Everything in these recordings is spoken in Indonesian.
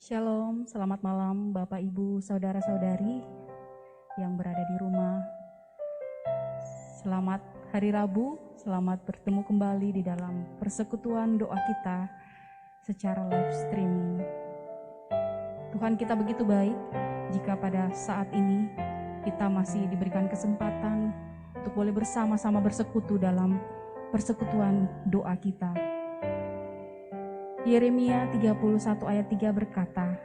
Shalom, selamat malam Bapak Ibu Saudara-saudari yang berada di rumah. Selamat hari Rabu, selamat bertemu kembali di dalam persekutuan doa kita secara live streaming. Tuhan kita begitu baik jika pada saat ini kita masih diberikan kesempatan untuk boleh bersama-sama bersekutu dalam persekutuan doa kita. Yeremia 31 ayat 3 berkata,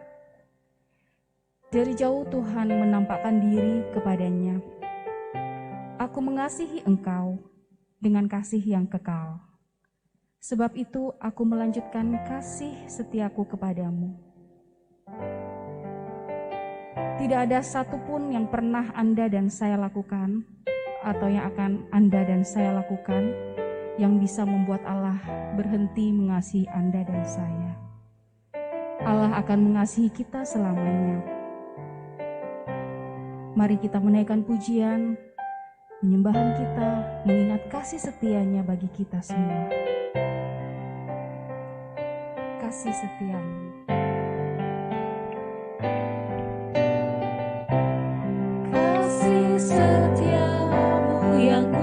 "Dari jauh Tuhan menampakkan diri kepadanya. Aku mengasihi engkau dengan kasih yang kekal. Sebab itu aku melanjutkan kasih setiaku kepadamu." Tidak ada satupun yang pernah Anda dan saya lakukan atau yang akan Anda dan saya lakukan yang bisa membuat Allah berhenti mengasihi Anda dan saya. Allah akan mengasihi kita selamanya. Mari kita menaikkan pujian, penyembahan kita, mengingat kasih setianya bagi kita semua. Kasih setiamu. Kasih setiamu yang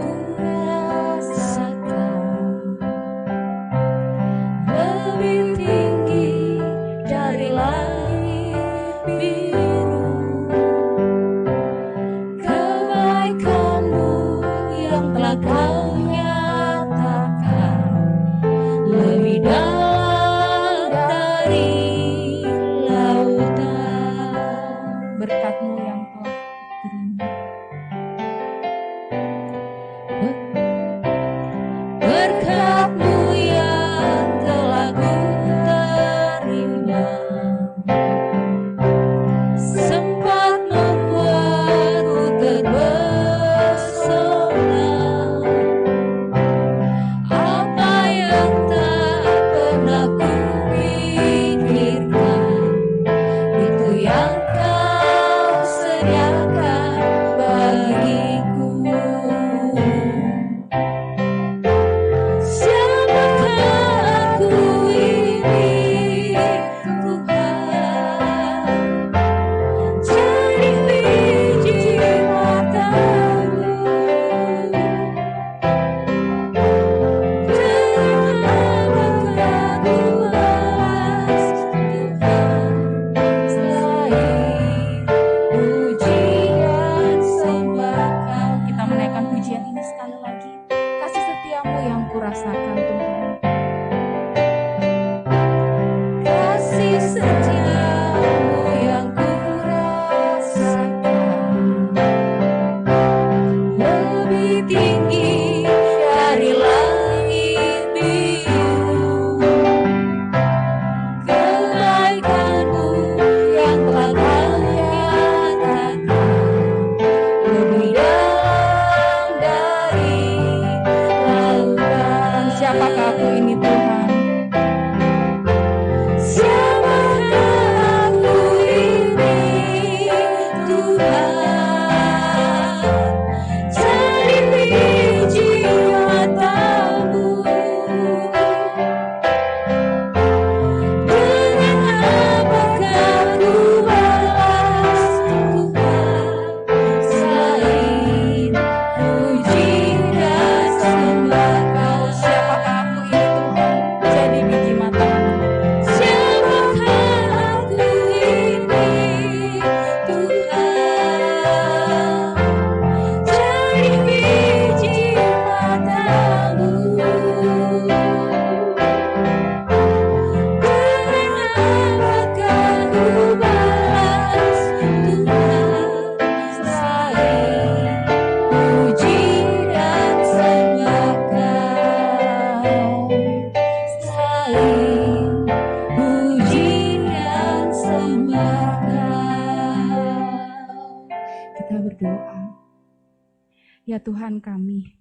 Tuhan kami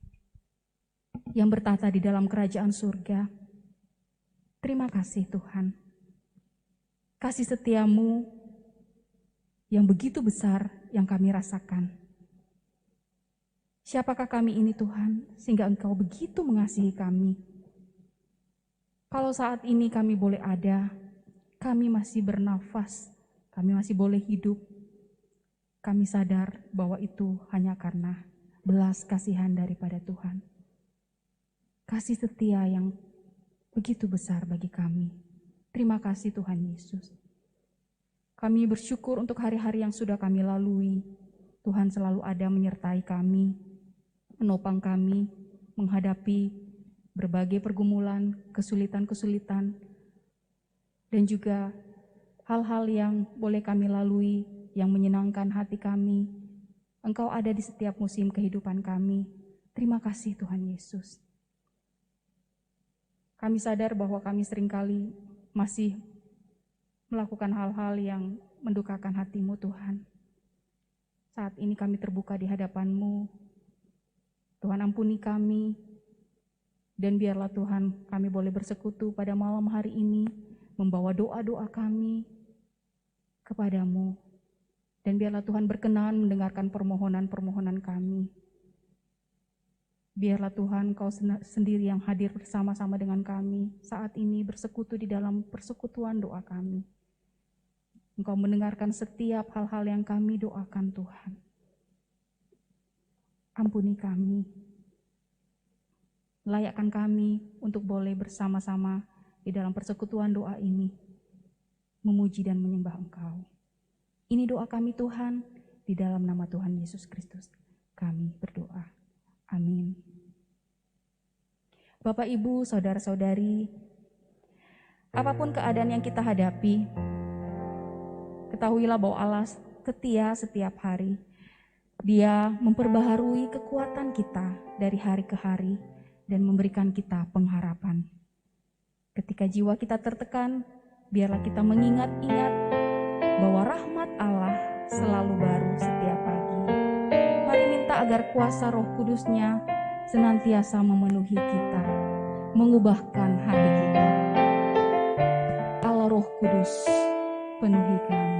yang bertata di dalam kerajaan surga, terima kasih Tuhan. Kasih setiamu yang begitu besar yang kami rasakan. Siapakah kami ini Tuhan, sehingga Engkau begitu mengasihi kami. Kalau saat ini kami boleh ada, kami masih bernafas, kami masih boleh hidup, kami sadar bahwa itu hanya karena belas kasihan daripada Tuhan. Kasih setia yang begitu besar bagi kami. Terima kasih Tuhan Yesus. Kami bersyukur untuk hari-hari yang sudah kami lalui. Tuhan selalu ada menyertai kami, menopang kami, menghadapi berbagai pergumulan, kesulitan-kesulitan, dan juga hal-hal yang boleh kami lalui, yang menyenangkan hati kami. Engkau ada di setiap musim kehidupan kami. Terima kasih Tuhan Yesus. Kami sadar bahwa kami seringkali masih melakukan hal-hal yang mendukakan hati-Mu Tuhan. Saat ini kami terbuka di hadapan-Mu. Tuhan ampuni kami, dan biarlah Tuhan kami boleh bersekutu pada malam hari ini, membawa doa-doa kami kepadamu. Dan biarlah Tuhan berkenan mendengarkan permohonan-permohonan kami. Biarlah Tuhan Kau sendiri yang hadir bersama-sama dengan kami saat ini bersekutu di dalam persekutuan doa kami. Engkau mendengarkan setiap hal-hal yang kami doakan Tuhan. Ampuni kami. Layakkan kami untuk boleh bersama-sama di dalam persekutuan doa ini, memuji dan menyembah Engkau. Ini doa kami Tuhan, di dalam nama Tuhan Yesus Kristus kami berdoa. Amin. Bapak, Ibu, Saudara-saudari, apapun keadaan yang kita hadapi, ketahuilah bahwa Allah setia setiap hari. Dia memperbaharui kekuatan kita dari hari ke hari dan memberikan kita pengharapan. Ketika jiwa kita tertekan, biarlah kita mengingat-ingat bahwa rahmat Allah selalu baru setiap pagi. Mari minta agar kuasa Roh Kudus-Nya senantiasa memenuhi kita, mengubahkan hati kita. Allah Roh Kudus, penuhi kami.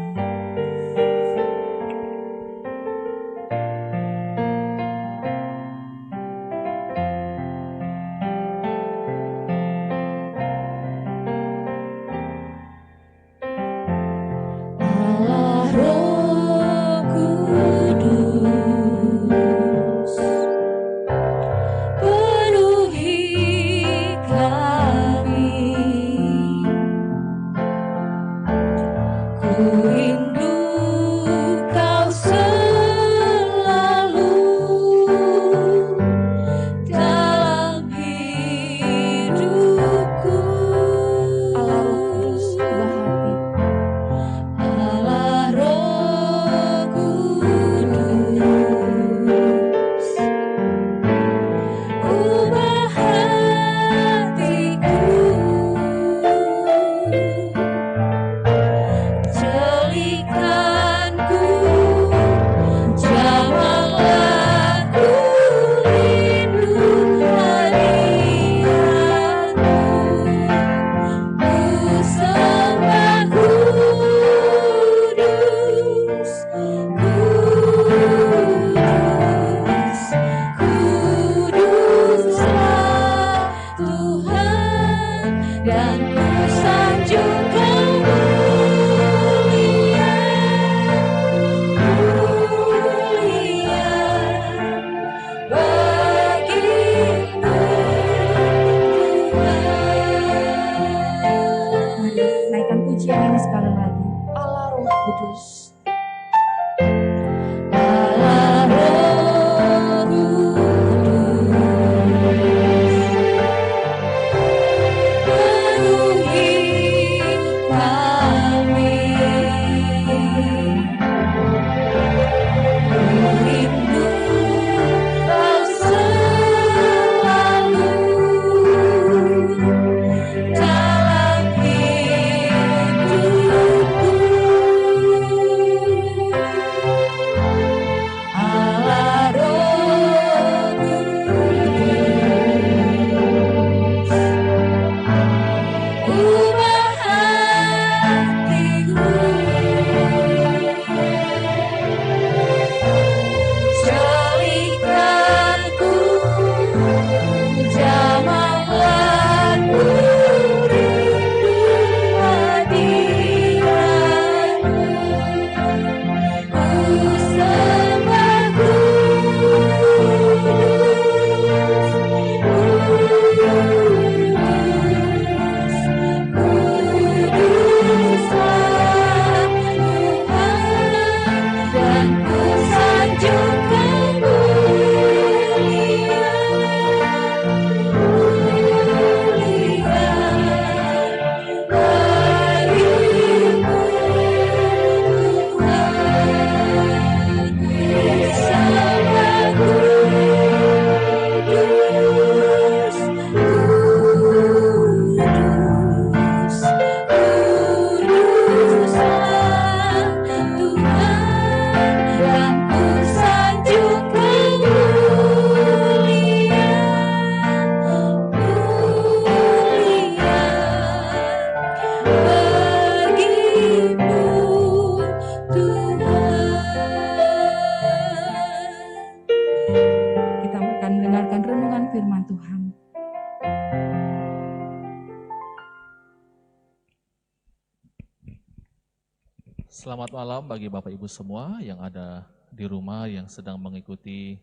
Selamat malam bagi Bapak Ibu semua yang ada di rumah yang sedang mengikuti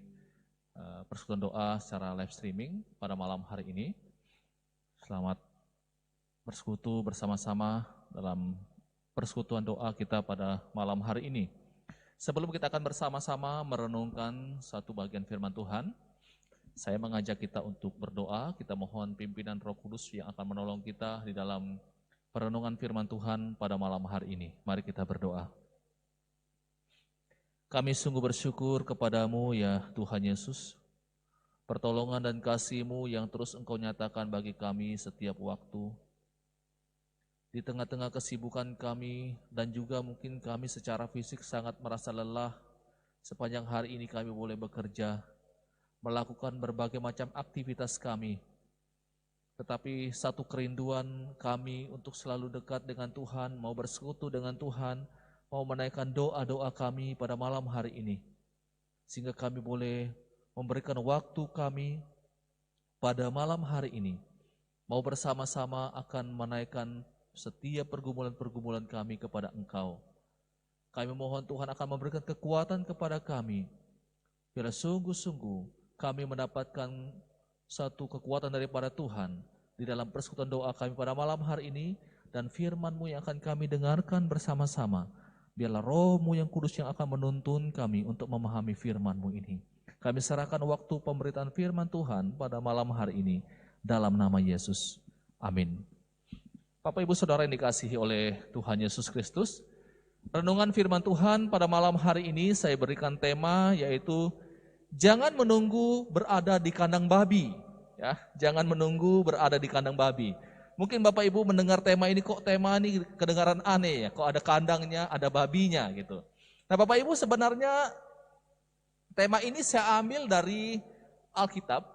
persekutuan doa secara live streaming pada malam hari ini. Selamat bersekutu bersama-sama dalam persekutuan doa kita pada malam hari ini. Sebelum kita akan bersama-sama merenungkan satu bagian firman Tuhan, saya mengajak kita untuk berdoa. Kita mohon pimpinan Roh Kudus yang akan menolong kita di dalam perenungan firman Tuhan pada malam hari ini. Mari kita berdoa. Kami sungguh bersyukur kepadamu ya Tuhan Yesus, pertolongan dan kasih-Mu yang terus Engkau nyatakan bagi kami setiap waktu. Di tengah-tengah kesibukan kami dan juga mungkin kami secara fisik sangat merasa lelah, sepanjang hari ini kami boleh bekerja, melakukan berbagai macam aktivitas kami. Tetapi satu kerinduan kami untuk selalu dekat dengan Tuhan, mau bersekutu dengan Tuhan, mau menaikkan doa-doa kami pada malam hari ini. Sehingga kami boleh memberikan waktu kami pada malam hari ini, mau bersama-sama akan menaikkan setiap pergumulan-pergumulan kami kepada Engkau. Kami mohon Tuhan akan memberikan kekuatan kepada kami, bila sungguh-sungguh kami mendapatkan satu kekuatan daripada Tuhan di dalam persekutuan doa kami pada malam hari ini, dan firman-Mu yang akan kami dengarkan bersama-sama. Biarlah Roh-Mu yang kudus yang akan menuntun kami untuk memahami firman-Mu ini. Kami serahkan waktu pemberitaan firman Tuhan pada malam hari ini dalam nama Yesus. Amin. Bapak Ibu Saudara yang dikasihi oleh Tuhan Yesus Kristus, renungan firman Tuhan pada malam hari ini saya berikan tema yaitu jangan menunggu berada di kandang babi. Ya, jangan menunggu berada di kandang babi. Mungkin Bapak Ibu mendengar tema ini, kok tema ini kedengaran aneh ya, kok ada kandangnya, ada babinya gitu. Nah Bapak Ibu, sebenarnya tema ini saya ambil dari Alkitab.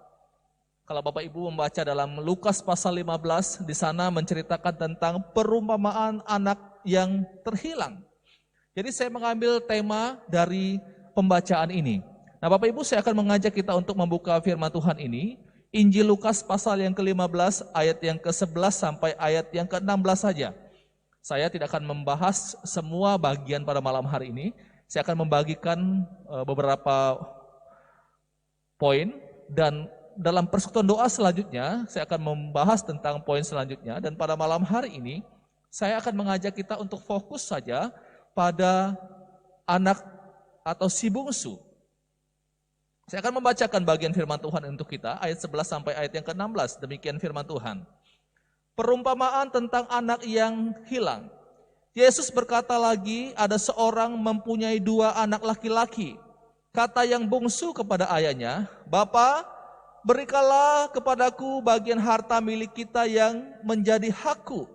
Kalau Bapak Ibu membaca dalam Lukas pasal 15, di sana menceritakan tentang perumpamaan anak yang terhilang. Jadi saya mengambil tema dari pembacaan ini. Nah Bapak Ibu, saya akan mengajak kita untuk membuka firman Tuhan ini, Injil Lukas pasal yang ke-15 ayat yang ke-11 sampai ayat yang ke-16 saja. Saya tidak akan membahas semua bagian pada malam hari ini, saya akan membagikan beberapa poin, dan dalam persekutuan doa selanjutnya, saya akan membahas tentang poin selanjutnya, dan pada malam hari ini, saya akan mengajak kita untuk fokus saja pada anak atau si bungsu. Saya akan membacakan bagian firman Tuhan untuk kita, ayat 11 sampai ayat yang ke-16, demikian firman Tuhan. Perumpamaan tentang anak yang hilang. Yesus berkata lagi, ada seorang mempunyai 2 anak laki-laki. Kata yang bungsu kepada ayahnya, "Bapa, berikanlah kepadaku bagian harta milik kita yang menjadi hakku."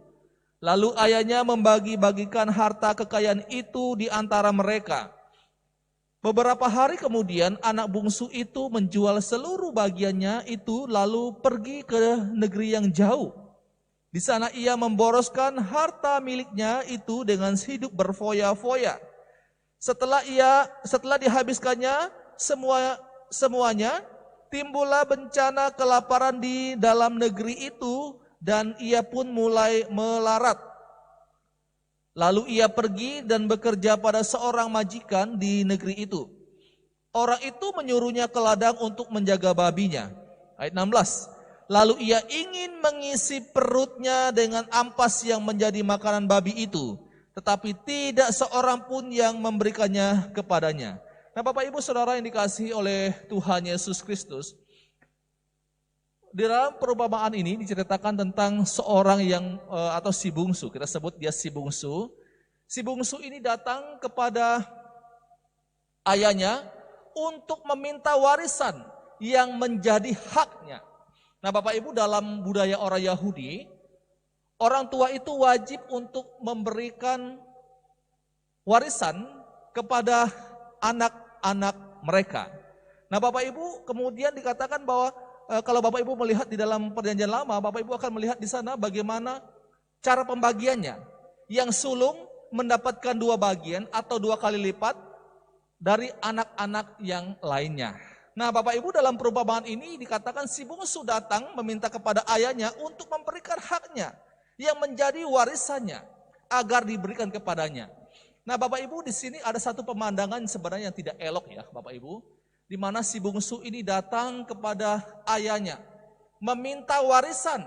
Lalu ayahnya membagi-bagikan harta kekayaan itu di antara mereka. Beberapa hari kemudian anak bungsu itu menjual seluruh bagiannya itu lalu pergi ke negeri yang jauh. Di sana ia memboroskan harta miliknya itu dengan hidup berfoya-foya. Setelah dihabiskannya semuanya, timbullah bencana kelaparan di dalam negeri itu dan ia pun mulai melarat. Lalu ia pergi dan bekerja pada seorang majikan di negeri itu. Orang itu menyuruhnya ke ladang untuk menjaga babinya. Ayat 16. Lalu ia ingin mengisi perutnya dengan ampas yang menjadi makanan babi itu. Tetapi tidak seorang pun yang memberikannya kepadanya. Nah Bapak Ibu Saudara yang dikasihi oleh Tuhan Yesus Kristus, di dalam perumpamaan ini diceritakan tentang seorang yang atau si bungsu, kita sebut dia si bungsu. Si bungsu ini datang kepada ayahnya untuk meminta warisan yang menjadi haknya. Nah Bapak Ibu, dalam budaya orang Yahudi, orang tua itu wajib untuk memberikan warisan kepada anak-anak mereka. Nah Bapak Ibu, kemudian dikatakan bahwa kalau Bapak Ibu melihat di dalam perjanjian lama, Bapak Ibu akan melihat di sana bagaimana cara pembagiannya. Yang sulung mendapatkan 2 bagian atau 2 kali lipat dari anak-anak yang lainnya. Nah Bapak Ibu, dalam perumpamaan ini dikatakan si bungsu datang meminta kepada ayahnya untuk memberikan haknya yang menjadi warisannya agar diberikan kepadanya. Nah Bapak Ibu, di sini ada satu pemandangan sebenarnya yang tidak elok ya Bapak Ibu, di mana si bungsu ini datang kepada ayahnya, meminta warisan,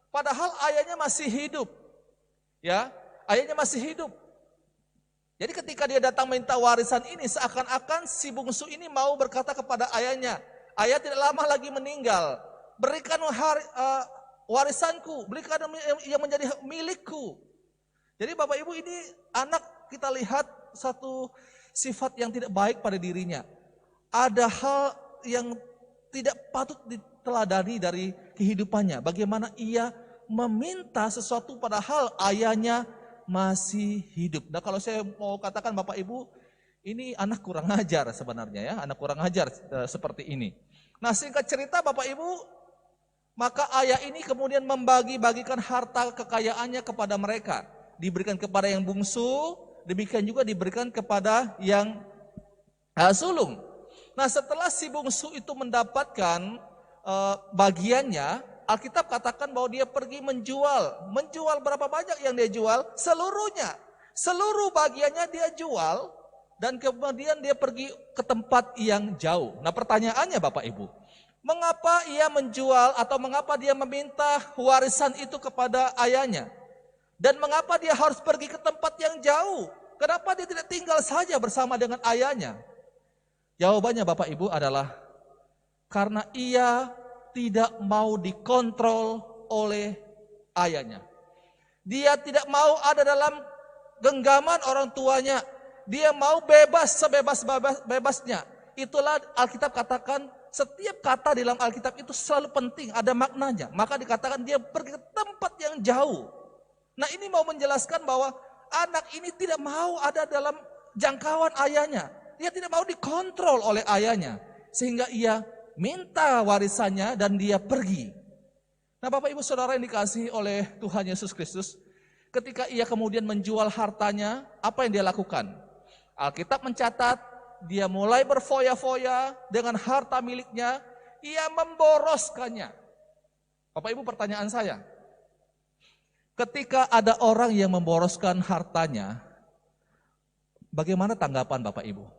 padahal ayahnya masih hidup. Ya, ayahnya masih hidup. Jadi ketika dia datang minta warisan ini, seakan-akan si bungsu ini mau berkata kepada ayahnya, ayah tidak lama lagi meninggal, berikan warisanku, berikan yang menjadi milikku. Jadi Bapak Ibu, ini anak kita lihat satu sifat yang tidak baik pada dirinya. Ada hal yang tidak patut diteladani dari kehidupannya. Bagaimana ia meminta sesuatu padahal ayahnya masih hidup. Nah kalau saya mau katakan Bapak Ibu, ini anak kurang ajar sebenarnya ya, anak kurang ajar seperti ini. Nah singkat cerita Bapak Ibu, maka ayah ini kemudian membagi-bagikan harta kekayaannya kepada mereka. Diberikan kepada yang bungsu, demikian juga diberikan kepada yang sulung. Nah setelah si bungsu itu mendapatkan bagiannya, Alkitab katakan bahwa dia pergi menjual. Menjual berapa banyak yang dia jual? Seluruhnya. Seluruh bagiannya dia jual dan kemudian dia pergi ke tempat yang jauh. Nah pertanyaannya Bapak Ibu, mengapa ia menjual atau mengapa dia meminta warisan itu kepada ayahnya? Dan mengapa dia harus pergi ke tempat yang jauh? Kenapa dia tidak tinggal saja bersama dengan ayahnya? Jawabannya Bapak Ibu adalah karena ia tidak mau dikontrol oleh ayahnya. Dia tidak mau ada dalam genggaman orang tuanya. Dia mau bebas sebebas-bebasnya. Itulah Alkitab katakan, setiap kata di dalam Alkitab itu selalu penting, ada maknanya. Maka dikatakan dia pergi ke tempat yang jauh. Nah ini mau menjelaskan bahwa anak ini tidak mau ada dalam jangkauan ayahnya. Dia tidak mau dikontrol oleh ayahnya. Sehingga ia minta warisannya dan dia pergi. Nah Bapak Ibu Saudara yang dikasihi oleh Tuhan Yesus Kristus, ketika ia kemudian menjual hartanya, apa yang dia lakukan? Alkitab mencatat, dia mulai berfoya-foya dengan harta miliknya, ia memboroskannya. Bapak Ibu pertanyaan saya, ketika ada orang yang memboroskan hartanya, bagaimana tanggapan Bapak Ibu?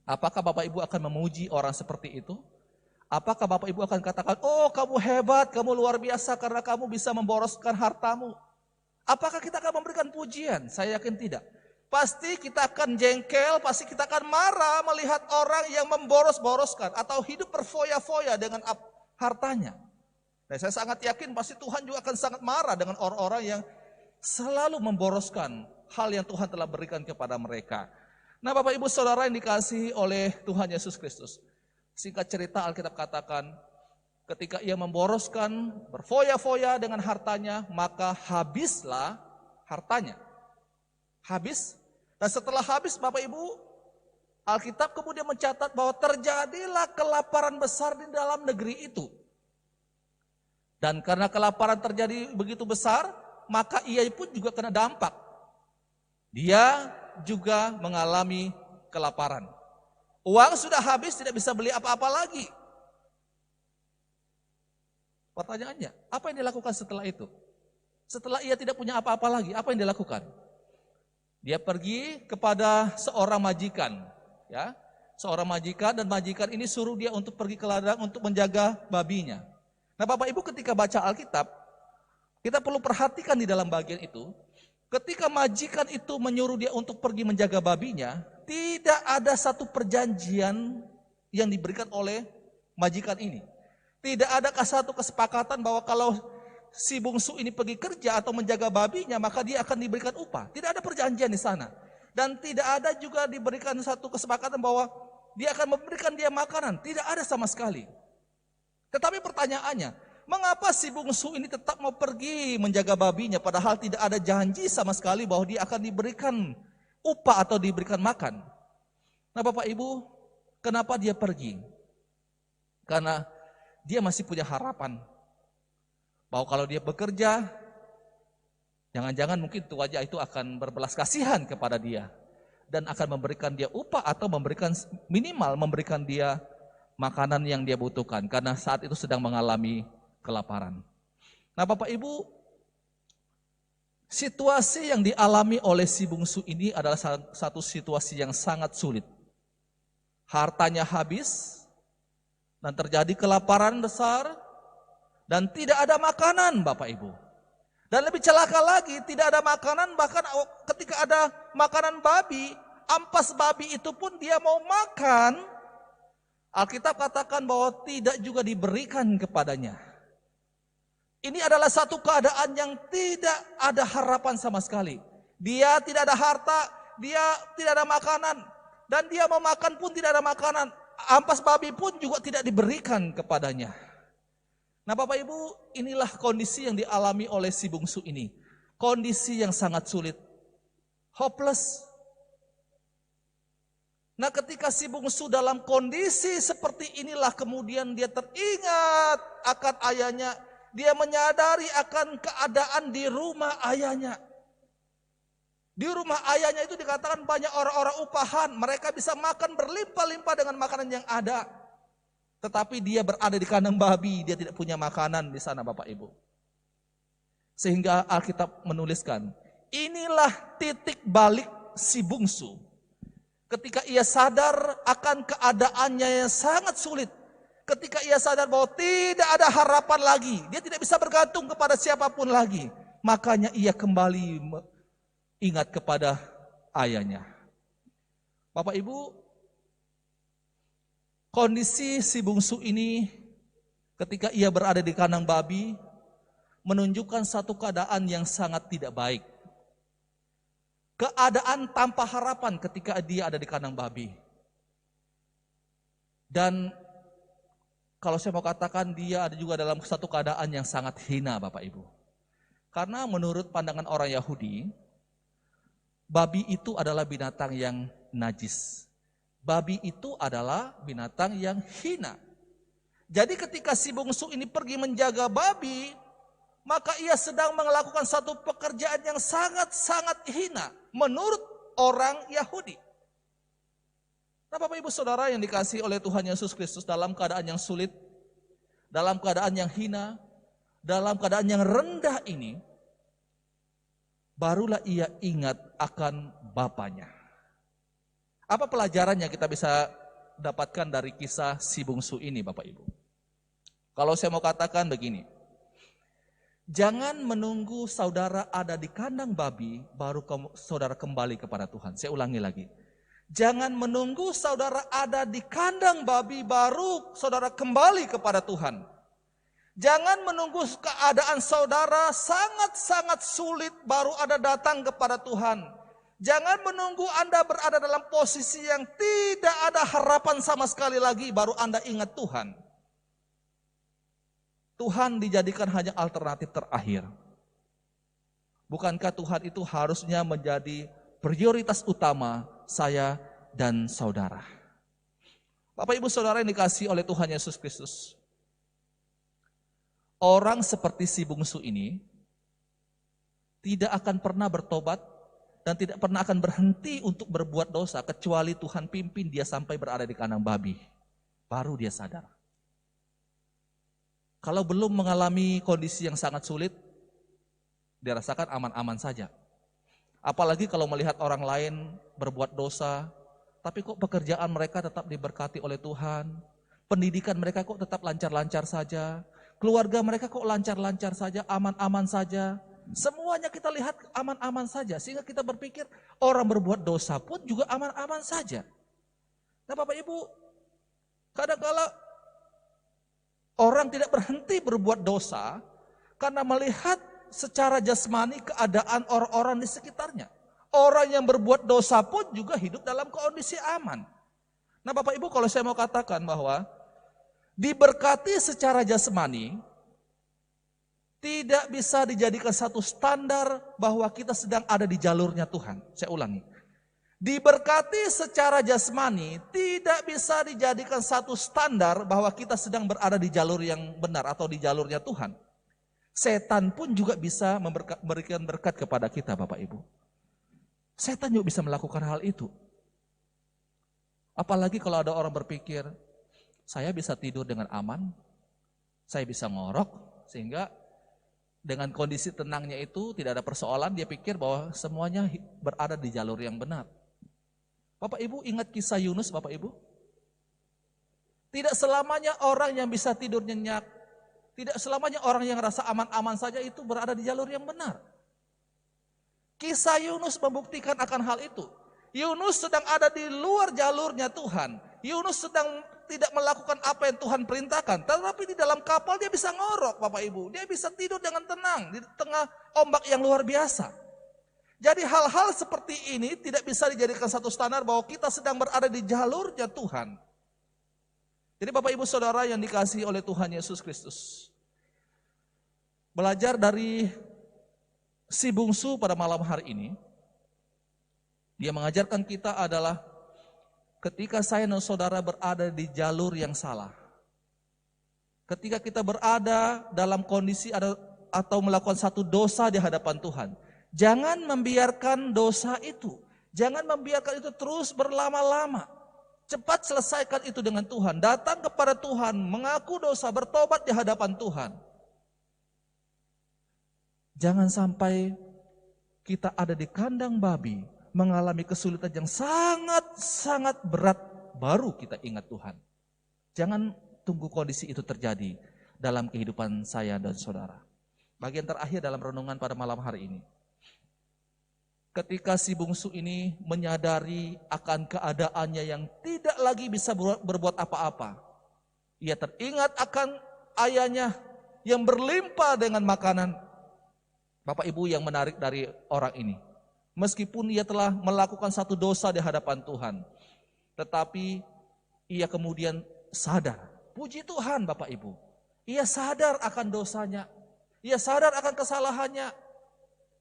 Apakah Bapak Ibu akan memuji orang seperti itu? Apakah Bapak Ibu akan katakan, oh kamu hebat, kamu luar biasa karena kamu bisa memboroskan hartamu? Apakah kita akan memberikan pujian? Saya yakin tidak. Pasti kita akan jengkel, pasti kita akan marah melihat orang yang memboros-boroskan atau hidup berfoya-foya dengan hartanya. Dan saya sangat yakin pasti Tuhan juga akan sangat marah dengan orang-orang yang selalu memboroskan hal yang Tuhan telah berikan kepada mereka. Nah Bapak Ibu Saudara yang dikasihi oleh Tuhan Yesus Kristus, singkat cerita Alkitab katakan, ketika ia memboroskan, berfoya-foya dengan hartanya, maka habislah hartanya. Habis. Dan setelah habis Bapak Ibu, Alkitab kemudian mencatat bahwa terjadilah kelaparan besar di dalam negeri itu. Dan karena kelaparan terjadi begitu besar, maka ia pun juga kena dampak. Dia juga mengalami kelaparan. Uang sudah habis, tidak bisa beli apa-apa lagi. Pertanyaannya, apa yang dilakukan setelah itu? Setelah ia tidak punya apa-apa lagi, apa yang dilakukan? Dia pergi kepada seorang majikan, ya, seorang majikan, dan majikan ini suruh dia untuk pergi ke ladang untuk menjaga babinya. Nah Bapak Ibu ketika baca Alkitab, kita perlu perhatikan di dalam bagian itu, ketika majikan itu menyuruh dia untuk pergi menjaga babinya, tidak ada satu perjanjian yang diberikan oleh majikan ini. Tidak ada satu kesepakatan bahwa kalau si bungsu ini pergi kerja atau menjaga babinya, maka dia akan diberikan upah. Tidak ada perjanjian di sana. Dan tidak ada juga diberikan satu kesepakatan bahwa dia akan memberikan dia makanan. Tidak ada sama sekali. Tetapi pertanyaannya, mengapa si bungsu ini tetap mau pergi menjaga babinya padahal tidak ada janji sama sekali bahwa dia akan diberikan upah atau diberikan makan? Nah Bapak Ibu, kenapa dia pergi? Karena dia masih punya harapan bahwa kalau dia bekerja, jangan-jangan mungkin wajah itu akan berbelas kasihan kepada dia dan akan memberikan dia upah atau memberikan minimal memberikan dia makanan yang dia butuhkan karena saat itu sedang mengalami kelaparan. Nah Bapak Ibu, Situasi yang dialami oleh si bungsu ini adalah satu situasi yang sangat sulit. Hartanya habis, dan terjadi kelaparan besar, dan tidak ada makanan Bapak Ibu. Dan lebih celaka lagi, tidak ada makanan, bahkan ketika ada makanan babi, ampas babi itu pun dia mau makan, Alkitab katakan bahwa tidak juga diberikan kepadanya. Ini adalah satu keadaan yang tidak ada harapan sama sekali. Dia tidak ada harta, dia tidak ada makanan, dan dia mau makan pun tidak ada makanan. Ampas babi pun juga tidak diberikan kepadanya. Nah Bapak Ibu, inilah kondisi yang dialami oleh si bungsu ini. Kondisi yang sangat sulit. Hopeless. Nah ketika si bungsu dalam kondisi seperti inilah, kemudian dia teringat akan ayahnya. Dia menyadari akan keadaan di rumah ayahnya. Di rumah ayahnya itu dikatakan banyak orang-orang upahan. Mereka bisa makan berlimpah-limpah dengan makanan yang ada. Tetapi dia berada di kandang babi. Dia tidak punya makanan di sana Bapak Ibu. Sehingga Alkitab menuliskan, inilah titik balik si bungsu. Ketika ia sadar akan keadaannya yang sangat sulit. Ketika ia sadar bahwa tidak ada harapan lagi, dia tidak bisa bergantung kepada siapapun lagi, makanya ia kembali ingat kepada ayahnya. Bapak Ibu, kondisi si bungsu ini ketika ia berada di kandang babi menunjukkan satu keadaan yang sangat tidak baik. Keadaan tanpa harapan ketika dia ada di kandang babi. Dan kalau saya mau katakan, dia ada juga dalam satu keadaan yang sangat hina Bapak Ibu. Karena menurut pandangan orang Yahudi, babi itu adalah binatang yang najis. Babi itu adalah binatang yang hina. Jadi ketika si bungsu ini pergi menjaga babi, maka ia sedang melakukan satu pekerjaan yang sangat-sangat hina menurut orang Yahudi. Nah Bapak Ibu Saudara yang dikasihi oleh Tuhan Yesus Kristus, dalam keadaan yang sulit, dalam keadaan yang hina, dalam keadaan yang rendah ini, barulah ia ingat akan bapaknya. Apa pelajaran yang kita bisa dapatkan dari kisah si bungsu ini Bapak Ibu? Kalau saya mau katakan begini, jangan menunggu saudara ada di kandang babi baru saudara kembali kepada Tuhan. Saya ulangi lagi. Jangan menunggu saudara ada di kandang babi baru saudara kembali kepada Tuhan. Jangan menunggu keadaan saudara sangat-sangat sulit baru Anda datang kepada Tuhan. Jangan menunggu Anda berada dalam posisi yang tidak ada harapan sama sekali lagi baru Anda ingat Tuhan. Tuhan dijadikan hanya alternatif terakhir. Bukankah Tuhan itu harusnya menjadi prioritas utama saya dan saudara? Bapak Ibu Saudara yang dikasihi oleh Tuhan Yesus Kristus, orang seperti si bungsu ini tidak akan pernah bertobat dan tidak pernah akan berhenti untuk berbuat dosa kecuali Tuhan pimpin dia sampai berada di kandang babi. Baru dia sadar. Kalau belum mengalami kondisi yang sangat sulit, dia rasakan aman-aman saja. Apalagi kalau melihat orang lain berbuat dosa, tapi kok pekerjaan mereka tetap diberkati oleh Tuhan, pendidikan mereka kok tetap lancar-lancar saja, keluarga mereka kok lancar-lancar saja, aman-aman saja. Semuanya kita lihat aman-aman saja, sehingga kita berpikir orang berbuat dosa pun juga aman-aman saja. Nah Bapak Ibu, kadang-kala orang tidak berhenti berbuat dosa karena melihat secara jasmani keadaan orang-orang di sekitarnya. Orang yang berbuat dosa pun juga hidup dalam kondisi aman. Nah Bapak Ibu, kalau saya mau katakan bahwa diberkati secara jasmani tidak bisa dijadikan satu standar bahwa kita sedang ada di jalurnya Tuhan. Saya ulangi. Diberkati secara jasmani tidak bisa dijadikan satu standar bahwa kita sedang berada di jalur yang benar atau di jalurnya Tuhan. Setan pun juga bisa memberikan berkat kepada kita Bapak Ibu. Setan juga bisa melakukan hal itu. Apalagi kalau ada orang berpikir, saya bisa tidur dengan aman, saya bisa ngorok, sehingga dengan kondisi tenangnya itu tidak ada persoalan, dia pikir bahwa semuanya berada di jalur yang benar. Bapak Ibu ingat kisah Yunus Bapak Ibu? Tidak selamanya orang yang bisa tidur nyenyak, tidak selamanya orang yang rasa aman-aman saja itu berada di jalur yang benar. Kisah Yunus membuktikan akan hal itu. Yunus sedang ada di luar jalurnya Tuhan. Yunus sedang tidak melakukan apa yang Tuhan perintahkan. Tetapi di dalam kapal dia bisa ngorok Bapak Ibu. Dia bisa tidur dengan tenang di tengah ombak yang luar biasa. Jadi hal-hal seperti ini tidak bisa dijadikan satu standar bahwa kita sedang berada di jalurnya Tuhan. Jadi Bapak Ibu Saudara yang dikasihi oleh Tuhan Yesus Kristus. Belajar dari si bungsu pada malam hari ini, dia mengajarkan kita adalah ketika saya dan saudara berada di jalur yang salah, ketika kita berada dalam kondisi atau melakukan satu dosa di hadapan Tuhan, jangan membiarkan dosa itu, jangan membiarkan itu terus berlama-lama. Cepat selesaikan itu dengan Tuhan, datang kepada Tuhan, mengaku dosa, bertobat di hadapan Tuhan. Jangan sampai kita ada di kandang babi, mengalami kesulitan yang sangat-sangat berat, baru kita ingat Tuhan. Jangan tunggu kondisi itu terjadi dalam kehidupan saya dan saudara. Bagian terakhir dalam renungan pada malam hari ini. Ketika si bungsu ini menyadari akan keadaannya yang tidak lagi bisa berbuat apa-apa. Ia teringat akan ayahnya yang berlimpah dengan makanan. Bapak Ibu yang menarik dari orang ini. Meskipun ia telah melakukan satu dosa di hadapan Tuhan. Tetapi ia kemudian sadar. Puji Tuhan Bapak Ibu. Ia sadar akan dosanya. Ia sadar akan kesalahannya.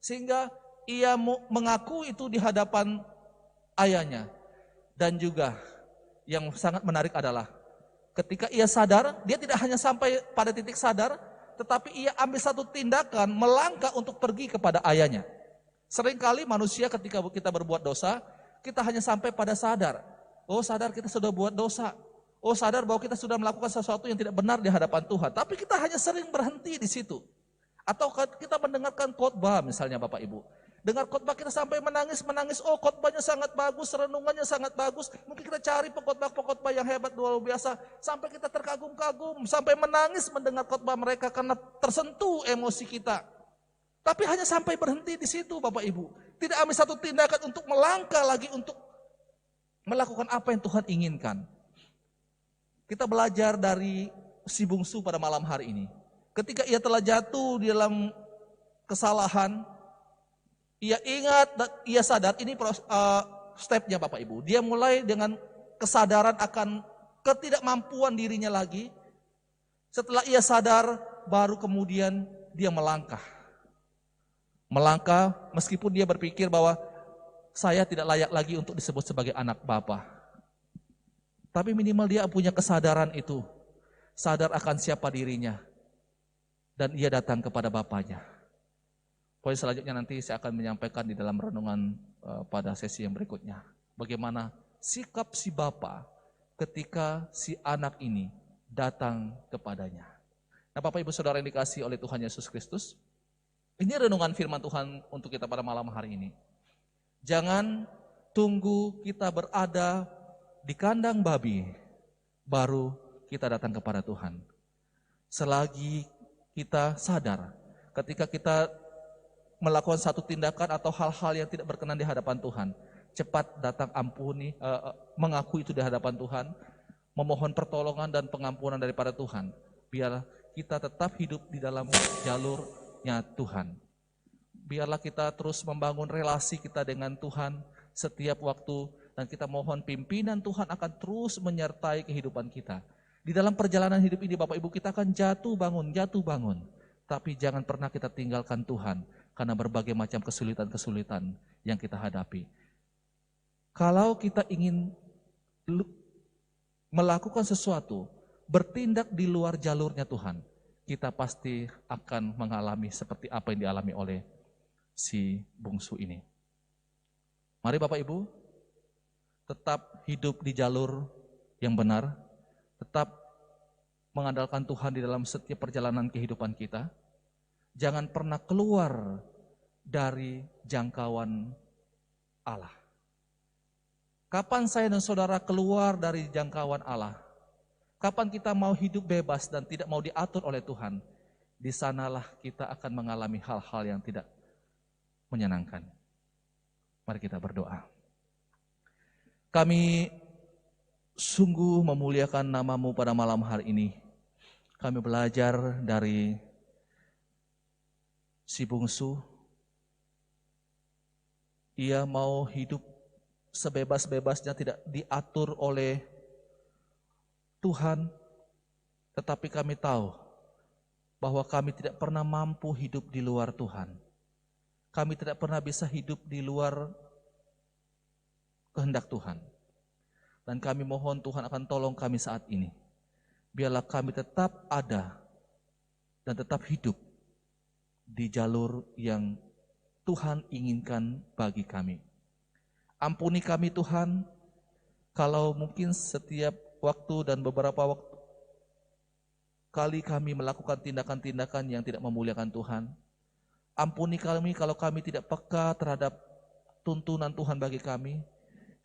Sehingga ia mengaku itu di hadapan ayahnya. Dan juga yang sangat menarik adalah ketika ia sadar, dia tidak hanya sampai pada titik sadar, tetapi ia ambil satu tindakan melangkah untuk pergi kepada ayahnya. Seringkali manusia ketika kita berbuat dosa, kita hanya sampai pada sadar. Oh sadar kita sudah buat dosa. Oh sadar bahwa kita sudah melakukan sesuatu yang tidak benar di hadapan Tuhan. Tapi kita hanya sering berhenti di situ. Atau kita mendengarkan khotbah misalnya Bapak Ibu. Dengar khotbah kita sampai menangis, oh khotbahnya sangat bagus, renungannya sangat bagus. Mungkin kita cari pengkhotbah yang hebat luar biasa. Sampai kita terkagum-kagum, sampai menangis mendengar khotbah mereka karena tersentuh emosi kita. Tapi hanya sampai berhenti di situ Bapak Ibu. Tidak ambil satu tindakan untuk melangkah lagi untuk melakukan apa yang Tuhan inginkan. Kita belajar dari si bungsu pada malam hari ini. Ketika ia telah jatuh di dalam kesalahan, ia ingat dan ia sadar, ini stepnya Bapak Ibu. Dia mulai dengan kesadaran akan ketidakmampuan dirinya lagi. Setelah ia sadar, baru kemudian dia melangkah. Melangkah meskipun dia berpikir bahwa saya tidak layak lagi untuk disebut sebagai anak Bapa. Tapi minimal dia punya kesadaran itu. Sadar akan siapa dirinya. Dan ia datang kepada Bapaknya. Poin selanjutnya nanti saya akan menyampaikan di dalam renungan pada sesi yang berikutnya. Bagaimana sikap si Bapa ketika si anak ini datang kepadanya. Nah Bapak Ibu Saudara yang dikasihi oleh Tuhan Yesus Kristus, ini renungan firman Tuhan untuk kita pada malam hari ini. Jangan tunggu kita berada di kandang babi, baru kita datang kepada Tuhan. Selagi kita sadar, ketika kita melakukan satu tindakan atau hal-hal yang tidak berkenan di hadapan Tuhan, cepat datang ampuni, mengaku itu di hadapan Tuhan, memohon pertolongan dan pengampunan daripada Tuhan, biar kita tetap hidup di dalam jalurnya Tuhan. Biarlah kita terus membangun relasi kita dengan Tuhan setiap waktu, dan kita mohon pimpinan Tuhan akan terus menyertai kehidupan kita. Di dalam perjalanan hidup ini Bapak Ibu, kita akan jatuh bangun. Tapi jangan pernah kita tinggalkan Tuhan karena berbagai macam kesulitan-kesulitan yang kita hadapi. Kalau kita ingin melakukan sesuatu, bertindak di luar jalurnya Tuhan, kita pasti akan mengalami seperti apa yang dialami oleh si bungsu ini. Mari Bapak Ibu, tetap hidup di jalur yang benar, tetap mengandalkan Tuhan di dalam setiap perjalanan kehidupan kita. Jangan pernah keluar dari jangkauan Allah. Kapan saya dan saudara keluar dari jangkauan Allah? Kapan kita mau hidup bebas dan tidak mau diatur oleh Tuhan? Di sanalah kita akan mengalami hal-hal yang tidak menyenangkan. Mari kita berdoa. Kami sungguh memuliakan nama-Mu pada malam hari ini. Kami belajar dari si bungsu. Ia mau hidup sebebas-bebasnya, tidak diatur oleh Tuhan. Tetapi kami tahu bahwa kami tidak pernah mampu hidup di luar Tuhan. Kami tidak pernah bisa hidup di luar kehendak Tuhan. Dan kami mohon Tuhan akan tolong kami saat ini. Biarlah kami tetap ada dan tetap hidup di jalur yang Tuhan inginkan bagi kami. Ampuni kami Tuhan, kalau mungkin setiap waktu dan beberapa kali kami melakukan tindakan-tindakan yang tidak memuliakan Tuhan. Ampuni kami kalau kami tidak peka terhadap tuntunan Tuhan bagi kami,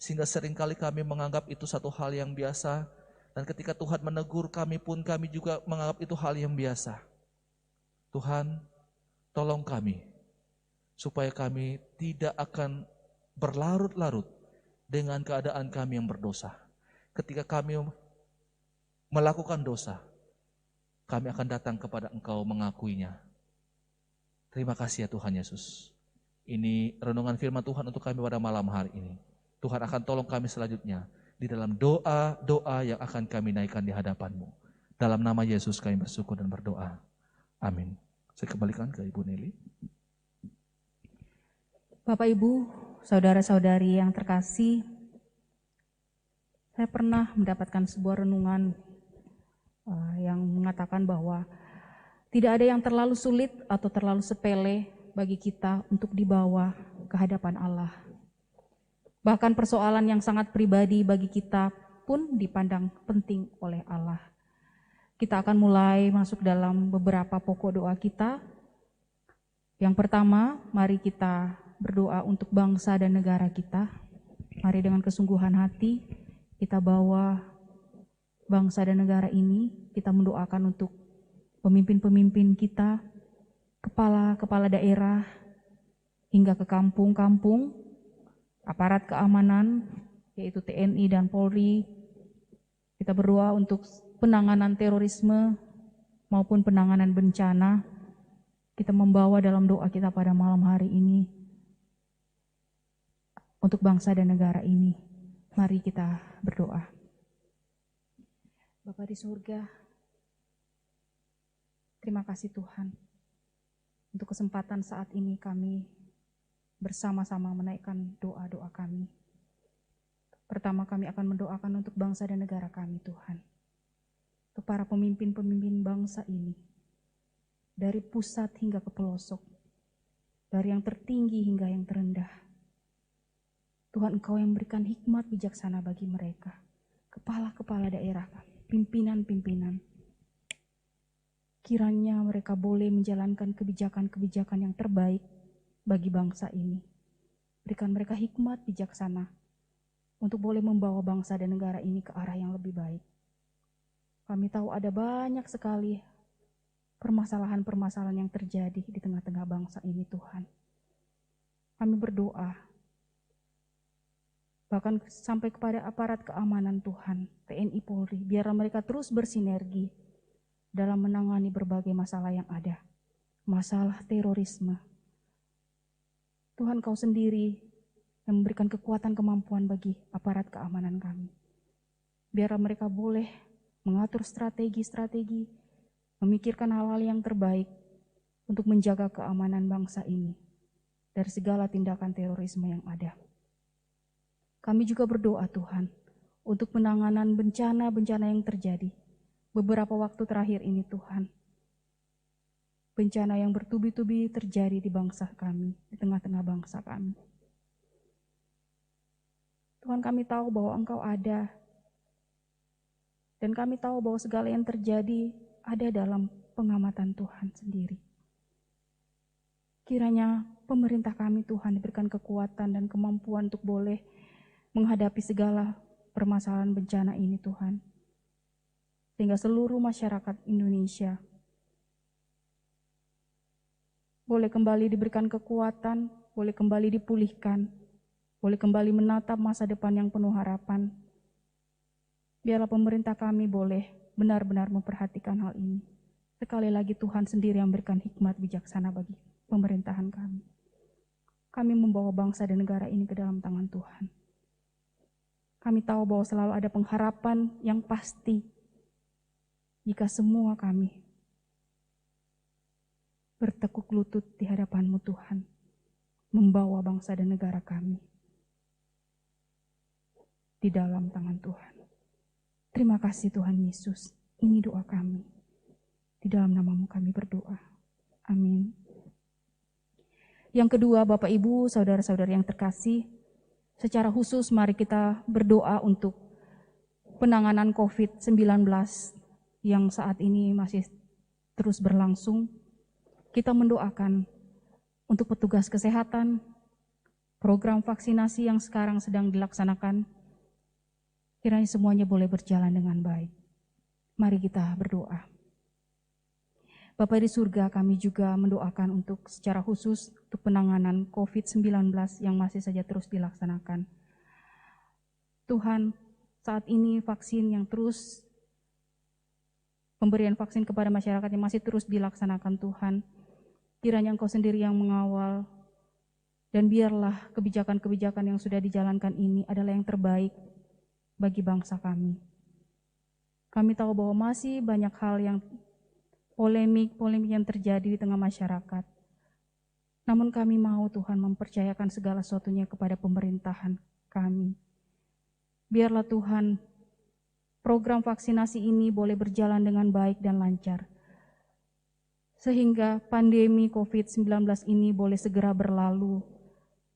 sehingga seringkali kami menganggap itu satu hal yang biasa, dan ketika Tuhan menegur kami pun kami juga menganggap itu hal yang biasa. Tuhan, tolong kami, supaya kami tidak akan berlarut-larut dengan keadaan kami yang berdosa. Ketika kami melakukan dosa, kami akan datang kepada Engkau mengakuinya. Terima kasih ya Tuhan Yesus. Ini renungan firman Tuhan untuk kami pada malam hari ini. Tuhan akan tolong kami selanjutnya di dalam doa-doa yang akan kami naikkan di hadapan-Mu. Dalam nama Yesus kami bersyukur dan berdoa. Amin. Saya kembalikan ke Ibu Nelly. Bapak Ibu, saudara-saudari yang terkasih, saya pernah mendapatkan sebuah renungan yang mengatakan bahwa tidak ada yang terlalu sulit atau terlalu sepele bagi kita untuk dibawa ke hadapan Allah. Bahkan persoalan yang sangat pribadi bagi kita pun dipandang penting oleh Allah. Kita akan mulai masuk dalam beberapa pokok doa kita. Yang pertama, mari kita berdoa untuk bangsa dan negara kita. Mari dengan kesungguhan hati kita bawa bangsa dan negara ini, kita mendoakan untuk pemimpin-pemimpin kita, kepala-kepala daerah, hingga ke kampung-kampung, aparat keamanan, yaitu TNI dan Polri. Kita berdoa untuk penanganan terorisme maupun penanganan bencana. Kita membawa dalam doa kita pada malam hari ini untuk bangsa dan negara ini. Mari kita berdoa. Bapa di surga, terima kasih Tuhan untuk kesempatan saat ini kami bersama-sama menaikkan doa-doa kami. Pertama, kami akan mendoakan untuk bangsa dan negara kami Tuhan. Untuk para pemimpin-pemimpin bangsa ini, dari pusat hingga ke pelosok, dari yang tertinggi hingga yang terendah. Tuhan, Engkau yang memberikan hikmat bijaksana bagi mereka, kepala-kepala daerah, pimpinan-pimpinan. Kiranya mereka boleh menjalankan kebijakan-kebijakan yang terbaik bagi bangsa ini. Berikan mereka hikmat bijaksana untuk boleh membawa bangsa dan negara ini ke arah yang lebih baik. Kami tahu ada banyak sekali permasalahan-permasalahan yang terjadi di tengah-tengah bangsa ini Tuhan. Kami berdoa, bahkan sampai kepada aparat keamanan Tuhan, TNI Polri, biarlah mereka terus bersinergi dalam menangani berbagai masalah yang ada. Masalah terorisme. Tuhan, Kau sendiri yang memberikan kekuatan kemampuan bagi aparat keamanan kami. Biarlah mereka boleh mengatur strategi-strategi, memikirkan hal-hal yang terbaik untuk menjaga keamanan bangsa ini dari segala tindakan terorisme yang ada. Kami juga berdoa Tuhan untuk penanganan bencana-bencana yang terjadi beberapa waktu terakhir ini Tuhan. Bencana yang bertubi-tubi terjadi di bangsa kami, di tengah-tengah bangsa kami. Tuhan, kami tahu bahwa Engkau ada. Dan kami tahu bahwa segala yang terjadi ada dalam pengamatan Tuhan sendiri. Kiranya pemerintah kami Tuhan diberikan kekuatan dan kemampuan untuk boleh menghadapi segala permasalahan bencana ini Tuhan. Sehingga seluruh masyarakat Indonesia boleh kembali diberikan kekuatan, boleh kembali dipulihkan, boleh kembali menatap masa depan yang penuh harapan. Biarlah pemerintah kami boleh benar-benar memperhatikan hal ini. Sekali lagi Tuhan sendiri yang memberikan hikmat bijaksana bagi pemerintahan kami. Kami membawa bangsa dan negara ini ke dalam tangan Tuhan. Kami tahu bahwa selalu ada pengharapan yang pasti jika semua kami bertekuk lutut di hadapan-Mu Tuhan, membawa bangsa dan negara kami di dalam tangan Tuhan. Terima kasih Tuhan Yesus, ini doa kami. Di dalam nama-Mu kami berdoa. Amin. Yang kedua, Bapak Ibu, saudara-saudara yang terkasih, secara khusus mari kita berdoa untuk penanganan COVID-19 yang saat ini masih terus berlangsung. Kita mendoakan untuk petugas kesehatan, program vaksinasi yang sekarang sedang dilaksanakan, kiranya semuanya boleh berjalan dengan baik. Mari kita berdoa. Bapa di surga, kami juga mendoakan untuk secara khusus untuk penanganan COVID-19 yang masih saja terus dilaksanakan. Tuhan, saat ini vaksin yang terus, pemberian vaksin kepada masyarakat yang masih terus dilaksanakan Tuhan, kiranya Engkau sendiri yang mengawal, dan biarlah kebijakan-kebijakan yang sudah dijalankan ini adalah yang terbaik bagi bangsa kami. Kami tahu bahwa masih banyak hal yang polemik yang terjadi di tengah masyarakat. Namun kami mau Tuhan mempercayakan segala sesuatunya kepada pemerintahan kami. Biarlah Tuhan program vaksinasi ini boleh berjalan dengan baik dan lancar. Sehingga pandemi COVID-19 ini boleh segera berlalu.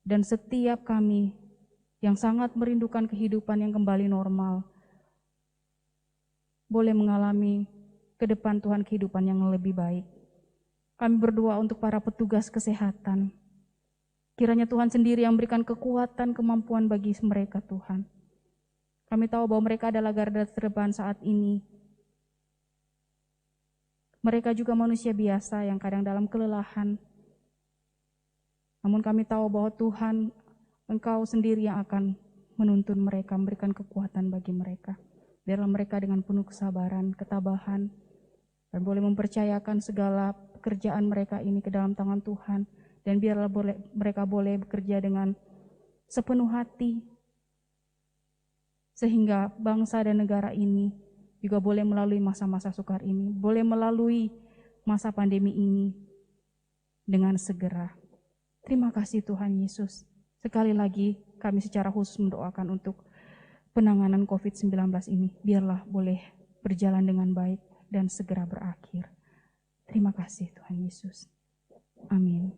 Dan setiap kami yang sangat merindukan kehidupan yang kembali normal, boleh mengalami ke depan Tuhan kehidupan yang lebih baik. Kami berdoa untuk para petugas kesehatan. Kiranya Tuhan sendiri yang memberikan kekuatan, kemampuan bagi mereka Tuhan. Kami tahu bahwa mereka adalah garda terdepan saat ini. Mereka juga manusia biasa yang kadang dalam kelelahan. Namun kami tahu bahwa Tuhan, Engkau sendiri yang akan menuntun mereka, memberikan kekuatan bagi mereka. Biarlah mereka dengan penuh kesabaran, ketabahan, dan boleh mempercayakan segala pekerjaan mereka ini ke dalam tangan Tuhan. Dan biarlah mereka boleh bekerja dengan sepenuh hati. Sehingga bangsa dan negara ini juga boleh melalui masa-masa sukar ini. Boleh melalui masa pandemi ini dengan segera. Terima kasih Tuhan Yesus. Sekali lagi kami secara khusus mendoakan untuk penanganan COVID-19 ini. Biarlah boleh berjalan dengan baik dan segera berakhir. Terima kasih Tuhan Yesus. Amin.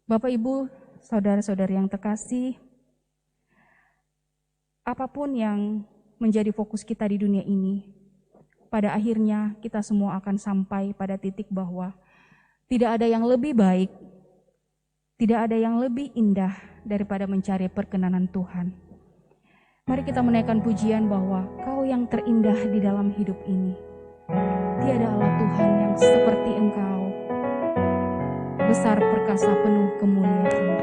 Bapak, Ibu, saudara-saudari yang terkasih, apapun yang menjadi fokus kita di dunia ini, pada akhirnya kita semua akan sampai pada titik bahwa tidak ada yang lebih baik, tidak ada yang lebih indah daripada mencari perkenanan Tuhan. Mari kita menaikkan pujian bahwa Kau yang terindah di dalam hidup ini. Tiada Allah Tuhan yang seperti Engkau, besar perkasa penuh kemuliaan.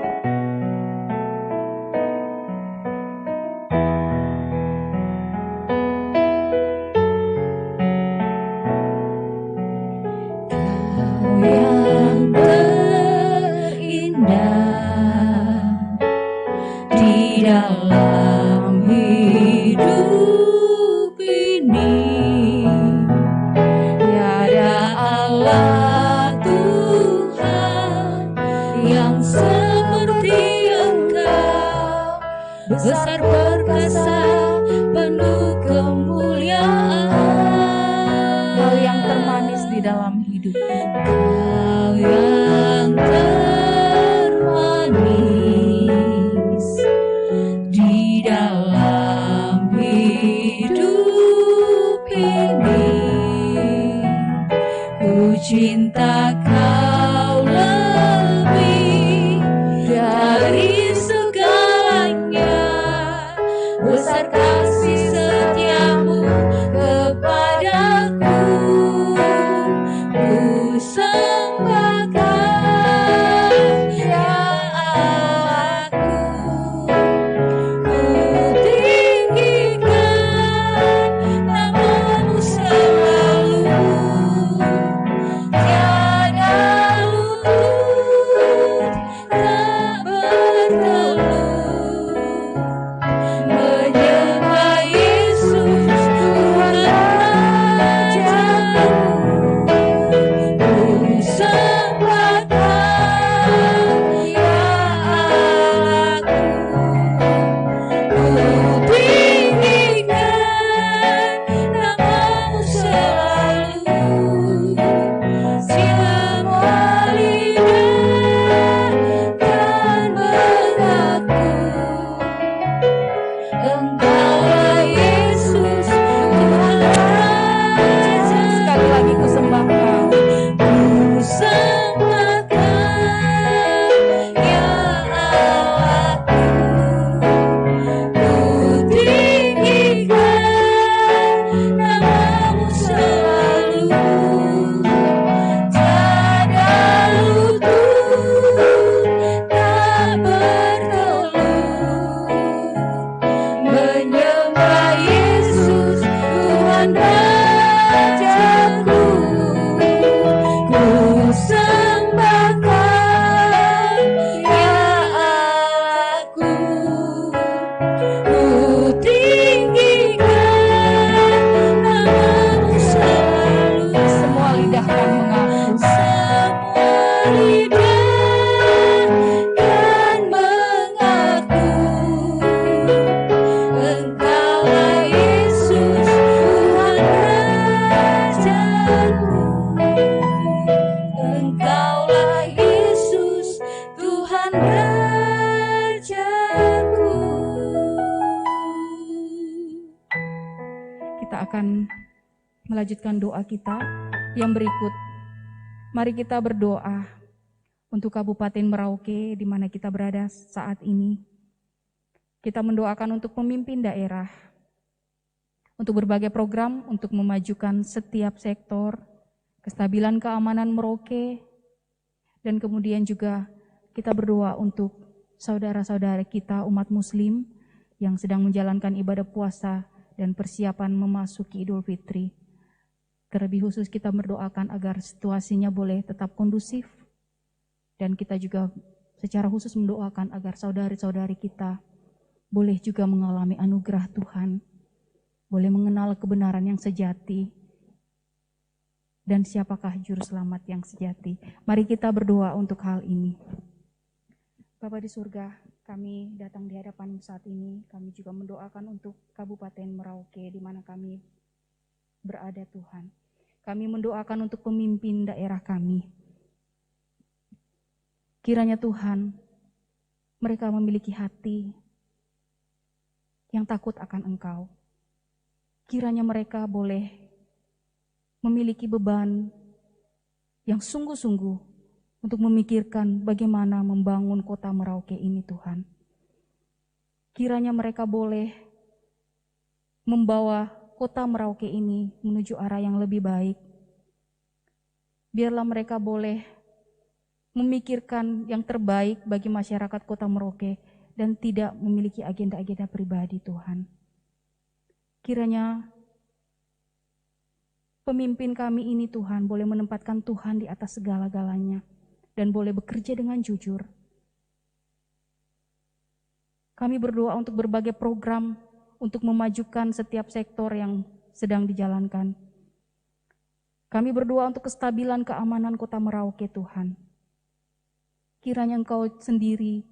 Kau yang terindah di dalam hidup ini, tiada Allah Tuhan yang seperti Engkau, besar perkasa penuh kemuliaan. Kau yang termanis di dalam hidup ini. Kau yang termanis di dalam hidup ini. Puji akan melanjutkan doa kita yang berikut. Mari kita berdoa untuk Kabupaten Merauke di mana kita berada saat ini. Kita mendoakan untuk pemimpin daerah, untuk berbagai program untuk memajukan setiap sektor, kestabilan keamanan Merauke, dan kemudian juga kita berdoa untuk saudara-saudara kita umat muslim yang sedang menjalankan ibadah puasa dan persiapan memasuki Idul Fitri. Terlebih khusus kita berdoakan agar situasinya boleh tetap kondusif, dan kita juga secara khusus mendoakan agar saudari-saudari kita boleh juga mengalami anugerah Tuhan, boleh mengenal kebenaran yang sejati, dan siapakah juru selamat yang sejati. Mari kita berdoa untuk hal ini. Bapa di surga, kami datang di hadapan saat ini, kami juga mendoakan untuk Kabupaten Merauke di mana kami berada Tuhan. Kami mendoakan untuk pemimpin daerah kami. Kiranya Tuhan, mereka memiliki hati yang takut akan Engkau. Kiranya mereka boleh memiliki beban yang sungguh-sungguh untuk memikirkan bagaimana membangun kota Merauke ini Tuhan. Kiranya mereka boleh membawa kota Merauke ini menuju arah yang lebih baik. Biarlah mereka boleh memikirkan yang terbaik bagi masyarakat kota Merauke dan tidak memiliki agenda-agenda pribadi Tuhan. Kiranya pemimpin kami ini Tuhan boleh menempatkan Tuhan di atas segala-galanya dan boleh bekerja dengan jujur. Kami berdoa untuk berbagai program untuk memajukan setiap sektor yang sedang dijalankan. Kami berdoa untuk kestabilan keamanan kota Merauke Tuhan. Kiranya Engkau sendiri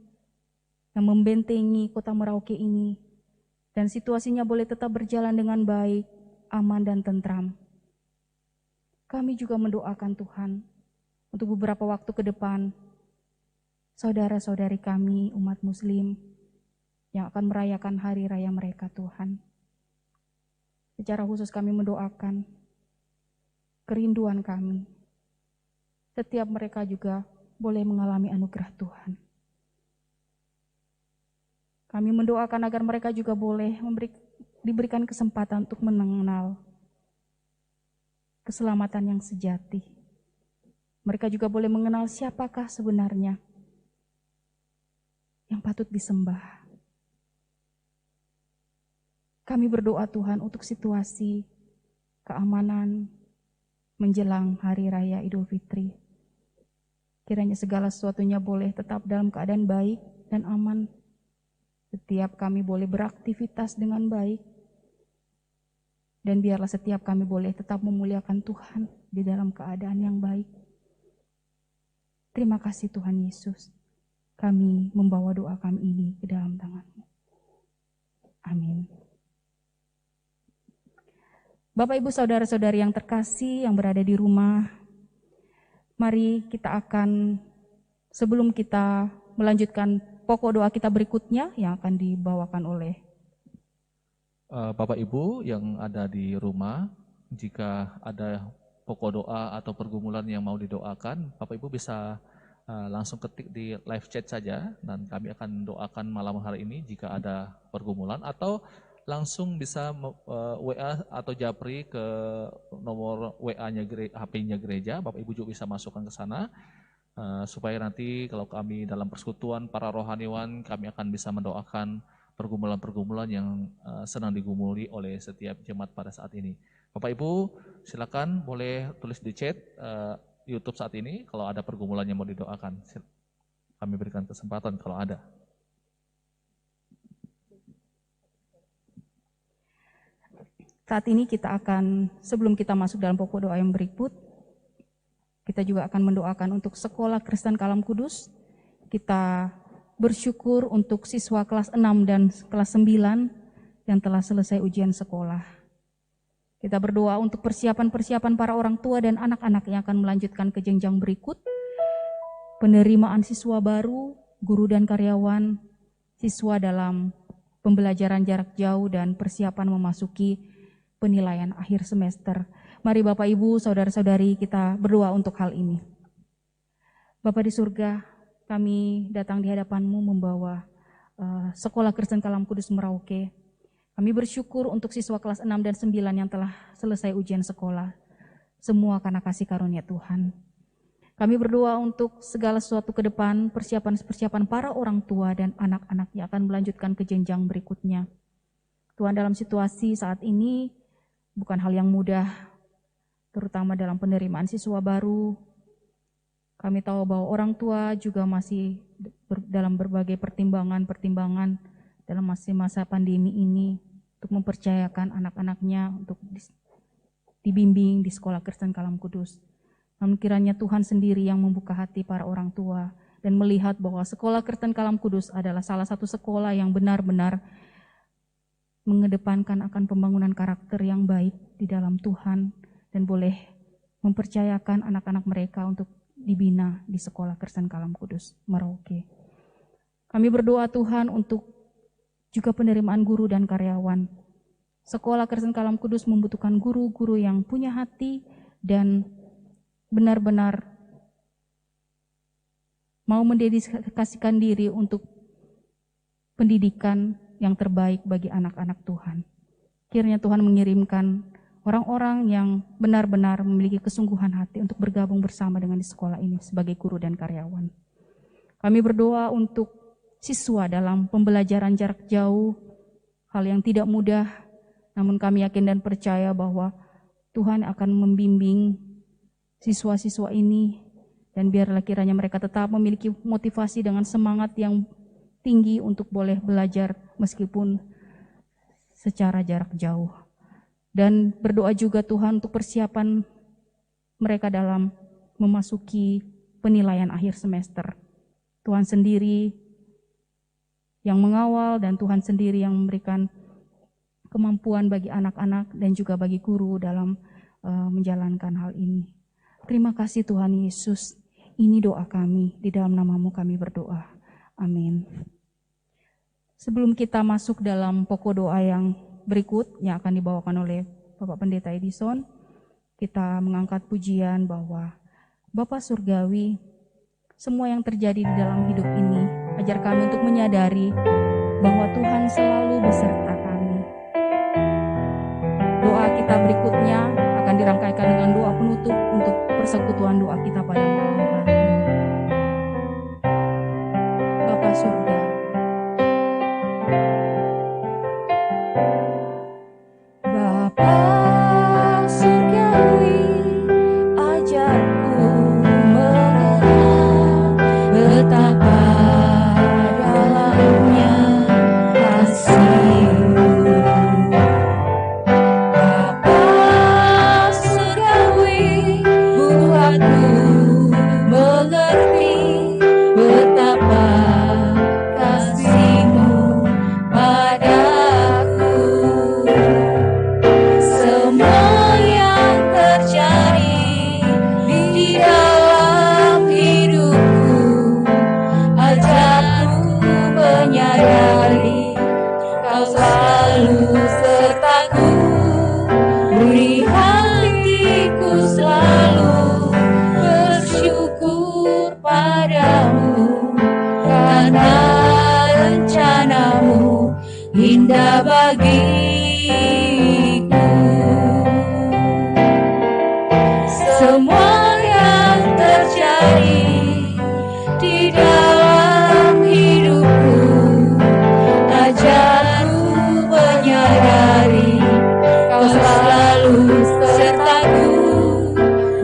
yang membentengi kota Merauke ini dan situasinya boleh tetap berjalan dengan baik, aman dan tentram. Kami juga mendoakan Tuhan untuk beberapa waktu ke depan, saudara-saudari kami umat muslim yang akan merayakan hari raya mereka Tuhan. Secara khusus kami mendoakan kerinduan kami. Setiap mereka juga boleh mengalami anugerah Tuhan. Kami mendoakan agar mereka juga boleh diberikan kesempatan untuk mengenal keselamatan yang sejati. Mereka juga boleh mengenal siapakah sebenarnya yang patut disembah. Kami berdoa Tuhan untuk situasi keamanan menjelang Hari Raya Idul Fitri. Kiranya segala sesuatunya boleh tetap dalam keadaan baik dan aman. Setiap kami boleh beraktivitas dengan baik. Dan biarlah setiap kami boleh tetap memuliakan Tuhan di dalam keadaan yang baik. Terima kasih Tuhan Yesus. Kami membawa doa kami ini ke dalam tangan-Mu. Amin. Bapak, Ibu, Saudara-saudari yang terkasih yang berada di rumah, mari kita akan, sebelum kita melanjutkan pokok doa kita berikutnya yang akan dibawakan oleh Bapak Ibu yang ada di rumah, jika ada pokok doa atau pergumulan yang mau didoakan, Bapak Ibu bisa langsung ketik di live chat saja dan kami akan doakan malam hari ini jika ada pergumulan, atau langsung bisa WA atau japri ke nomor WA-nya HP-nya gereja. Bapak Ibu juga bisa masukkan ke sana supaya nanti kalau kami dalam persekutuan para rohaniwan, kami akan bisa mendoakan pergumulan-pergumulan yang sedang digumuli oleh setiap jemaat pada saat ini. Bapak Ibu silakan boleh tulis di chat YouTube saat ini kalau ada pergumulan yang mau didoakan. Kami berikan kesempatan kalau ada. Saat ini kita akan, sebelum kita masuk dalam pokok doa yang berikut, kita juga akan mendoakan untuk Sekolah Kristen Kalam Kudus. Kita bersyukur untuk siswa kelas 6 dan kelas 9 yang telah selesai ujian sekolah. Kita berdoa untuk persiapan-persiapan para orang tua dan anak-anak yang akan melanjutkan ke jenjang berikut. Penerimaan siswa baru, guru dan karyawan, siswa dalam pembelajaran jarak jauh dan persiapan memasuki penilaian akhir semester. Mari Bapak Ibu, saudara-saudari, kita berdoa untuk hal ini. Bapa di surga, kami datang di hadapan-Mu membawa Sekolah Kristen Kalam Kudus Merauke. Kami bersyukur untuk siswa kelas 6 dan 9 yang telah selesai ujian sekolah. Semua karena kasih karunia Tuhan. Kami berdoa untuk segala sesuatu ke depan, persiapan para orang tua dan anak-anak yang akan melanjutkan ke jenjang berikutnya. Tuhan, dalam situasi saat ini bukan hal yang mudah, terutama dalam penerimaan siswa baru. Kami tahu bahwa orang tua juga masih dalam berbagai pertimbangan dalam masa pandemi ini untuk mempercayakan anak-anaknya untuk dibimbing di Sekolah Kristen Kalam Kudus. Namun kiranya Tuhan sendiri yang membuka hati para orang tua dan melihat bahwa Sekolah Kristen Kalam Kudus adalah salah satu sekolah yang benar-benar mengedepankan akan pembangunan karakter yang baik di dalam Tuhan dan boleh mempercayakan anak-anak mereka untuk dibina di Sekolah Kristen Kalam Kudus Merauke. Kami berdoa Tuhan untuk juga penerimaan guru dan karyawan. Sekolah Kristen Kalam Kudus membutuhkan guru-guru yang punya hati dan benar-benar mau mendedikasikan diri untuk pendidikan yang terbaik bagi anak-anak Tuhan. Kiranya Tuhan mengirimkan orang-orang yang benar-benar memiliki kesungguhan hati untuk bergabung bersama dengan di sekolah ini sebagai guru dan karyawan. Kami berdoa untuk siswa dalam pembelajaran jarak jauh, hal yang tidak mudah, namun kami yakin dan percaya bahwa Tuhan akan membimbing siswa-siswa ini dan biarlah kiranya mereka tetap memiliki motivasi dengan semangat yang tinggi untuk boleh belajar meskipun secara jarak jauh. Dan berdoa juga Tuhan untuk persiapan mereka dalam memasuki penilaian akhir semester. Tuhan sendiri yang mengawal dan Tuhan sendiri yang memberikan kemampuan bagi anak-anak dan juga bagi guru dalam menjalankan hal ini. Terima kasih Tuhan Yesus. Ini doa kami, di dalam nama-Mu kami berdoa. Amin. Sebelum kita masuk dalam pokok doa yang berikut yang akan dibawakan oleh Bapak Pendeta Edison, kita mengangkat pujian bahwa Bapa Surgawi, semua yang terjadi di dalam hidup ini, ajar kami untuk menyadari bahwa Tuhan selalu beserta kami. Doa kita berikutnya akan dirangkaikan dengan doa penutup untuk persekutuan doa kita pada malam hari ini. Bapa Surga, indah bagiku. Semua yang terjadi di dalam hidupku, ajarku menyadari Kau selalu sertaku,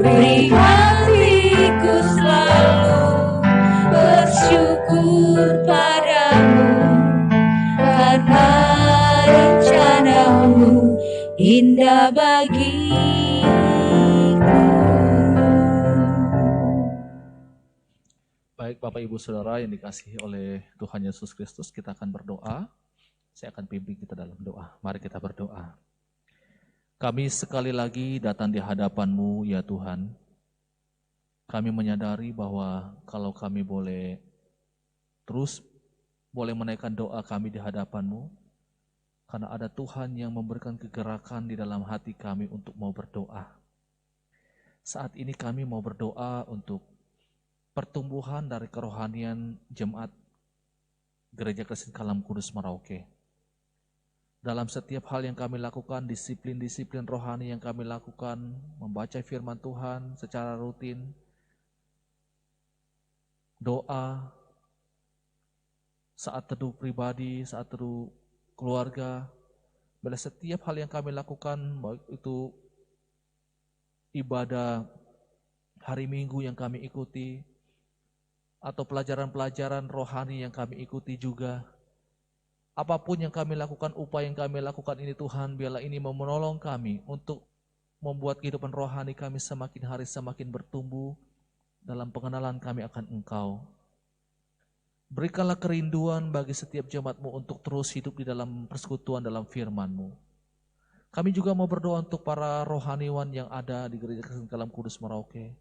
beri hatiku selalu bersyukur padamu, karena rencanamu indah bagiku. Baik Bapak Ibu Saudara yang dikasihi oleh Tuhan Yesus Kristus, kita akan berdoa. Saya akan pimpin kita dalam doa. Mari kita berdoa. Kami sekali lagi datang di hadapan-Mu ya Tuhan. Kami menyadari bahwa kalau kami boleh terus menaikkan doa kami di hadapan-Mu, karena ada Tuhan yang memberikan kegerakan di dalam hati kami untuk mau berdoa. Saat ini kami mau berdoa untuk pertumbuhan dari kerohanian jemaat Gereja Kristen Kalam Kudus Merauke. Dalam setiap hal yang kami lakukan, disiplin-disiplin rohani yang kami lakukan, membaca firman Tuhan secara rutin, doa, saat teduh pribadi, saat teduh keluarga, bila setiap hal yang kami lakukan, baik itu ibadah hari Minggu yang kami ikuti, atau pelajaran-pelajaran rohani yang kami ikuti juga, apapun yang kami lakukan, upaya yang kami lakukan ini Tuhan, biarlah ini menolong kami untuk membuat kehidupan rohani kami semakin hari semakin bertumbuh dalam pengenalan kami akan Engkau. Berikanlah kerinduan bagi setiap jemaat-Mu untuk terus hidup di dalam persekutuan dalam firman-Mu. Kami juga mau berdoa untuk para rohaniwan yang ada di Gereja Kristen Kalam Kudus Merauke.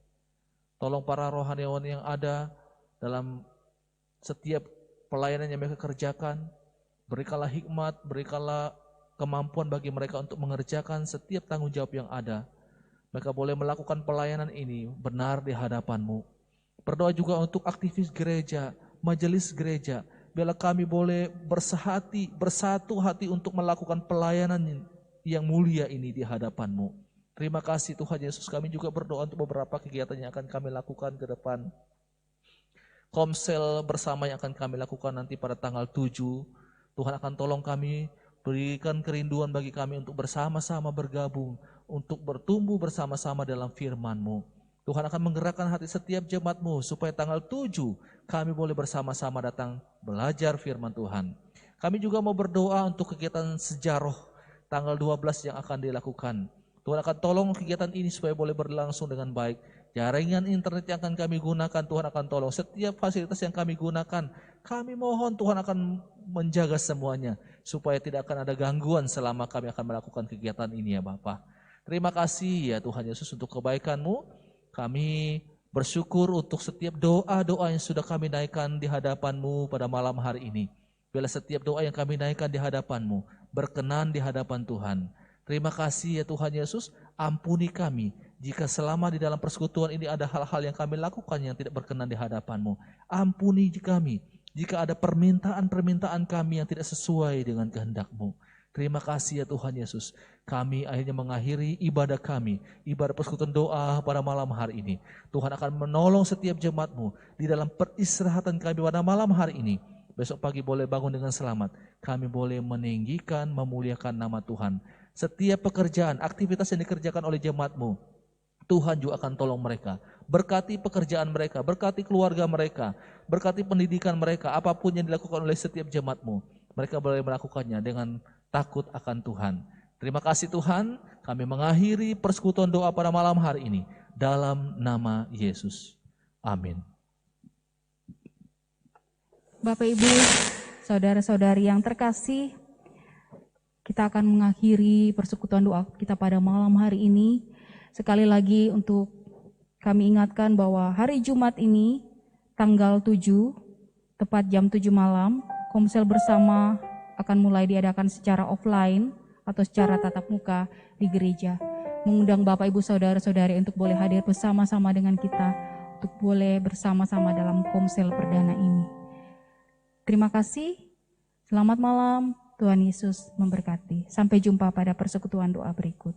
Tolong para rohaniwan yang ada dalam setiap pelayanan yang mereka kerjakan, berikanlah hikmat, berikanlah kemampuan bagi mereka untuk mengerjakan setiap tanggung jawab yang ada. Mereka boleh melakukan pelayanan ini benar di hadapan-Mu. Berdoa juga untuk aktivis gereja, majelis gereja. Biarlah kami boleh bersatu hati untuk melakukan pelayanan yang mulia ini di hadapan-Mu. Terima kasih Tuhan Yesus. Kami juga berdoa untuk beberapa kegiatan yang akan kami lakukan ke depan. Komsel bersama yang akan kami lakukan nanti pada tanggal 7. Tuhan akan tolong kami, berikan kerinduan bagi kami untuk bersama-sama bergabung, untuk bertumbuh bersama-sama dalam firman-Mu. Tuhan akan menggerakkan hati setiap jemaat-Mu supaya tanggal 7 kami boleh bersama-sama datang belajar firman Tuhan. Kami juga mau berdoa untuk kegiatan sejaroh tanggal 12 yang akan dilakukan. Tuhan akan tolong kegiatan ini supaya boleh berlangsung dengan baik. Jaringan internet yang akan kami gunakan, Tuhan akan tolong. Setiap fasilitas yang kami gunakan, kami mohon Tuhan akan menjaga semuanya, supaya tidak akan ada gangguan selama kami akan melakukan kegiatan ini ya Bapa. Terima kasih ya Tuhan Yesus untuk kebaikan-Mu. Kami bersyukur untuk setiap doa-doa yang sudah kami naikkan di hadapan-Mu pada malam hari ini. Bila setiap doa yang kami naikkan di hadapan-Mu berkenan di hadapan Tuhan. Terima kasih ya Tuhan Yesus, ampuni kami jika selama di dalam persekutuan ini ada hal-hal yang kami lakukan yang tidak berkenan di hadapan-Mu. Ampuni kami jika ada permintaan-permintaan kami yang tidak sesuai dengan kehendak-Mu. Terima kasih ya Tuhan Yesus. Kami akhirnya mengakhiri ibadah kami, ibadah persekutuan doa pada malam hari ini. Tuhan akan menolong setiap jemaat-Mu di dalam peristirahatan kami pada malam hari ini. Besok pagi boleh bangun dengan selamat. Kami boleh meninggikan, memuliakan nama Tuhan. Setiap pekerjaan, aktivitas yang dikerjakan oleh jemaat-Mu, Tuhan juga akan tolong mereka. Berkati pekerjaan mereka, berkati keluarga mereka, berkati pendidikan mereka, apapun yang dilakukan oleh setiap jemaat-Mu. Mereka boleh melakukannya dengan takut akan Tuhan. Terima kasih Tuhan, kami mengakhiri persekutuan doa pada malam hari ini. Dalam nama Yesus. Amin. Bapak Ibu, saudara-saudari yang terkasih, kita akan mengakhiri persekutuan doa kita pada malam hari ini. Sekali lagi untuk kami ingatkan bahwa hari Jumat ini, tanggal 7, tepat jam 7 malam, Komsel bersama akan mulai diadakan secara offline atau secara tatap muka di gereja. Mengundang Bapak Ibu saudara-saudari untuk boleh hadir bersama-sama dengan kita, untuk boleh bersama-sama dalam Komsel perdana ini. Terima kasih, selamat malam, Tuhan Yesus memberkati. Sampai jumpa pada persekutuan doa berikut.